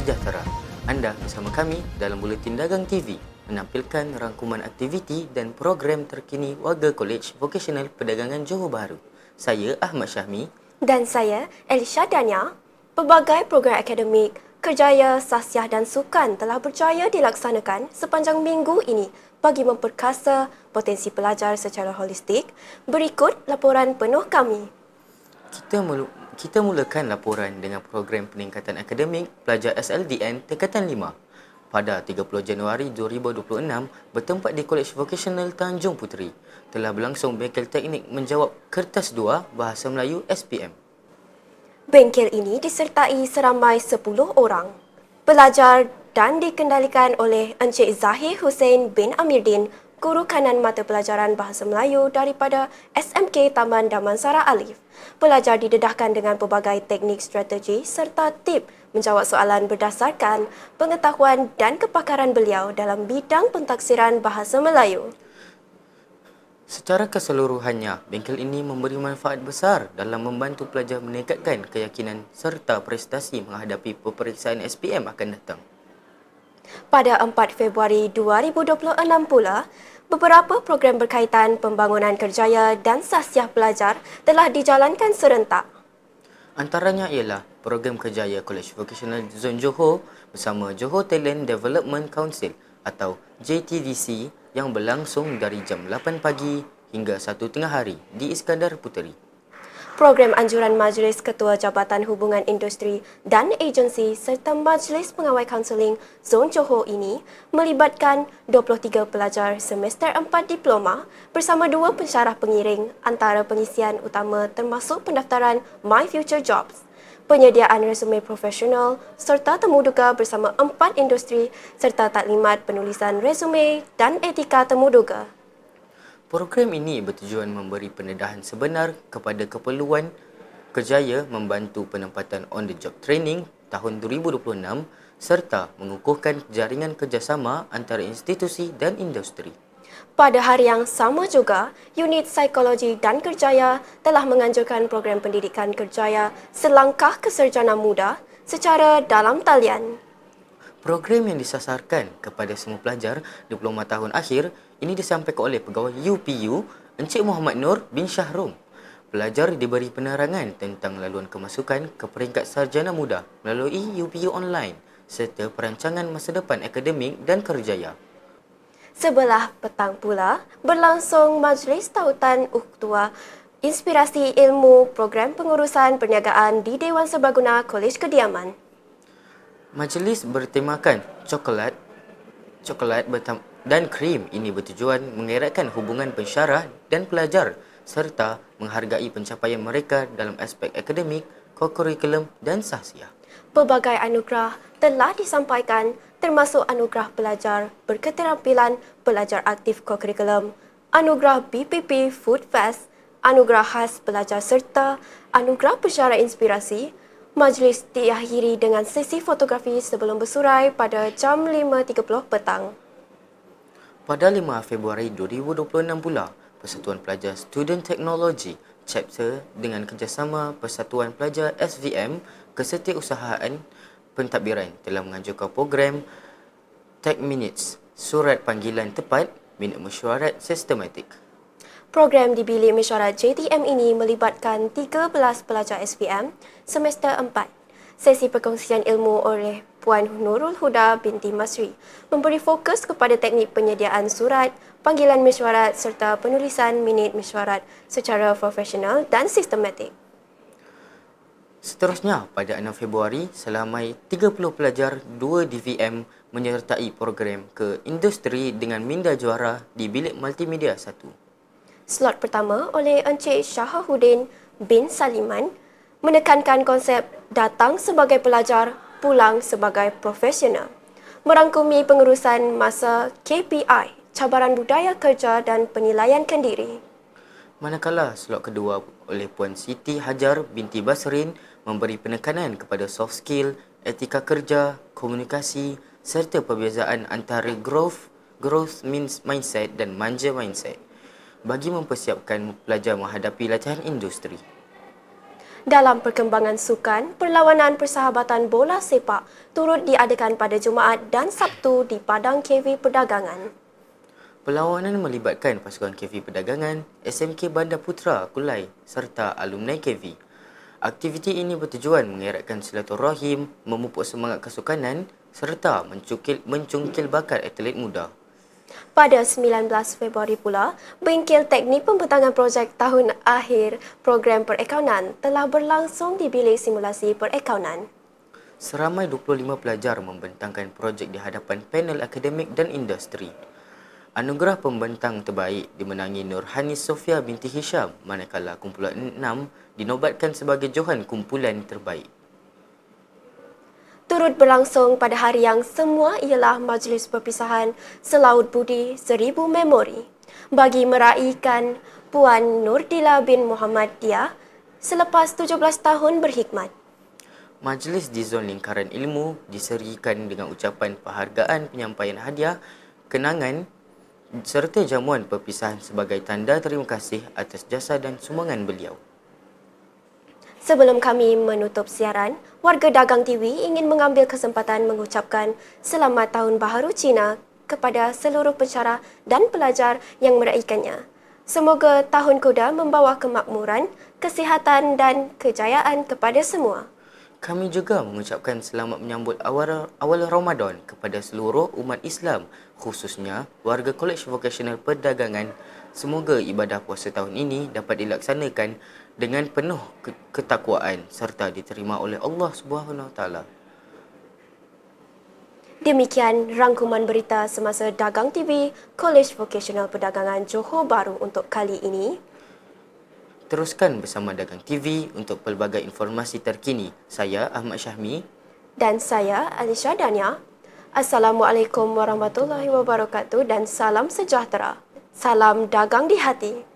sejahtera. Anda bersama kami dalam Buletin Dagang TV menampilkan rangkuman aktiviti dan program terkini Warga Kolej Vocational Perdagangan Johor Bahru. Saya Ahmad Syahmi dan saya Elisha Dania. Pelbagai program akademik, kerjaya, sasiah dan sukan telah berjaya dilaksanakan sepanjang minggu ini bagi memperkasa potensi pelajar secara holistik. Berikut laporan penuh kami. Kita mulakan laporan dengan program peningkatan akademik pelajar SLDN Tingkatan 5. Pada 30 Januari 2026, bertempat di Kolej Vocational Tanjung Puteri, telah berlangsung bengkel teknik menjawab Kertas 2 Bahasa Melayu SPM. Bengkel ini disertai seramai 10 orang pelajar dan dikendalikan oleh Encik Zahir Hussein bin Amirdin, guru kanan mata pelajaran Bahasa Melayu daripada SMK Taman Damansara Alif. Pelajar didedahkan dengan pelbagai teknik strategi serta tip menjawab soalan berdasarkan pengetahuan dan kepakaran beliau dalam bidang pentaksiran Bahasa Melayu. Secara keseluruhannya, bengkel ini memberi manfaat besar dalam membantu pelajar meningkatkan keyakinan serta prestasi menghadapi peperiksaan SPM akan datang. Pada 4 Februari 2026 pula, beberapa program berkaitan pembangunan kerjaya dan sasiah pelajar telah dijalankan serentak. Antaranya ialah program kerjaya Kolej Vocational Zon Johor bersama Johor Talent Development Council atau JTDC yang berlangsung dari jam 8 pagi hingga 1 tengah hari di Iskandar Puteri. Program anjuran Majlis Ketua Jabatan Hubungan Industri dan Agensi serta Majlis Pengawal Kaunseling Zon Johor ini melibatkan 23 pelajar semester 4 diploma bersama 2 pensyarah pengiring antara pengisian utama termasuk pendaftaran My Future Jobs, penyediaan resume profesional serta temuduga bersama 4 industri serta taklimat penulisan resume dan etika temuduga. Program ini bertujuan memberi pendedahan sebenar kepada keperluan kerjaya, membantu penempatan on-the-job training tahun 2026 serta mengukuhkan jaringan kerjasama antara institusi dan industri. Pada hari yang sama juga, Unit Psikologi dan Kerjaya telah menganjurkan program pendidikan kerjaya Selangkah ke Sarjana Muda secara dalam talian. Program yang disasarkan kepada semua pelajar diploma tahun akhir ini disampaikan oleh Pegawai UPU Encik Muhammad Nur bin Syahrum. Pelajar diberi penerangan tentang laluan kemasukan ke peringkat sarjana muda melalui UPU online serta perancangan masa depan akademik dan kerjaya. Sebelah petang pula berlangsung Majlis Tautan Uktua Inspirasi Ilmu Program Pengurusan Perniagaan di Dewan Serbaguna Kolej Kediaman. Majlis bertemakan coklat dan krim ini bertujuan mengeratkan hubungan pensyarah dan pelajar serta menghargai pencapaian mereka dalam aspek akademik, kokurikulum dan sahsiah. Pelbagai anugerah telah disampaikan termasuk anugerah pelajar berketerampilan pelajar aktif kokurikulum, anugerah BPP Food Fest, anugerah khas pelajar serta anugerah pensyarah inspirasi. Majlis diakhiri dengan sesi fotografi sebelum bersurai pada jam 5.30 petang. Pada 5 Februari 2026 pula, Persatuan Pelajar Student Technology Chapter dengan kerjasama Persatuan Pelajar SVM Kesetiausahaan Pentadbiran telah menganjurkan program Tech Minutes, Surat Panggilan Tepat, Minit Mesyuarat Sistematik. Program di Bilik Mesyuarat JTM ini melibatkan 13 pelajar SVM semester 4. Sesi perkongsian ilmu oleh Puan Nurul Huda binti Masri memberi fokus kepada teknik penyediaan surat, panggilan mesyuarat serta penulisan minit mesyuarat secara profesional dan sistematik. Seterusnya, pada 6 Februari, selamai 30 pelajar 2 DVM menyertai program ke industri dengan minda juara di Bilik Multimedia 1. Slot pertama oleh Encik Syahahuddin bin Saliman menekankan konsep datang sebagai pelajar, pulang sebagai profesional, merangkumi pengurusan masa KPI, cabaran budaya kerja dan penilaian kendiri. Manakala slot kedua oleh Puan Siti Hajar binti Basrin memberi penekanan kepada soft skill, etika kerja, komunikasi serta perbezaan antara growth mindset dan manja mindset bagi mempersiapkan pelajar menghadapi latihan industri. Dalam perkembangan sukan, perlawanan persahabatan bola sepak turut diadakan pada Jumaat dan Sabtu di Padang KV Perdagangan. Perlawanan melibatkan pasukan KV Perdagangan, SMK Bandar Putra Kulai serta alumni KV. Aktiviti ini bertujuan mengeratkan silaturahim, memupuk semangat kesukanan serta mencungkil bakat atlet muda. Pada 19 Februari pula, Bengkel Teknik Pembentangan Projek Tahun Akhir Program Perakaunan telah berlangsung di Bilik Simulasi Perakaunan. Seramai 25 pelajar membentangkan projek di hadapan panel akademik dan industri. Anugerah pembentang terbaik dimenangi Nurhani Sofia binti Hisham, manakala kumpulan 6 dinobatkan sebagai johan kumpulan terbaik. Turut berlangsung pada hari yang semua ialah majlis perpisahan Selaut Budi 1000 Memori bagi meraihkan Puan Nurdila bin Muhammad Dia selepas 17 tahun berkhidmat. Majlis di Zon Lingkaran Ilmu diserikan dengan ucapan penghargaan, penyampaian hadiah, kenangan serta jamuan perpisahan sebagai tanda terima kasih atas jasa dan sumbangan beliau. Sebelum kami menutup siaran, warga Dagang TV ingin mengambil kesempatan mengucapkan Selamat Tahun Baharu Cina kepada seluruh pensyarah dan pelajar yang meraihkannya. Semoga Tahun Kuda membawa kemakmuran, kesihatan dan kejayaan kepada semua. Kami juga mengucapkan selamat menyambut awal Ramadan kepada seluruh umat Islam, khususnya warga Kolej Vokasional Perdagangan. Semoga ibadah puasa tahun ini dapat dilaksanakan dengan penuh ketakwaan serta diterima oleh Allah SWT. Demikian rangkuman berita semasa Dagang TV, Kolej Vokasional Perdagangan Johor Bahru untuk kali ini. Teruskan bersama Dagang TV untuk pelbagai informasi terkini. Saya Ahmad Syahmi. Dan saya Alisha Dania. Assalamualaikum warahmatullahi wabarakatuh dan salam sejahtera. Salam dagang di hati.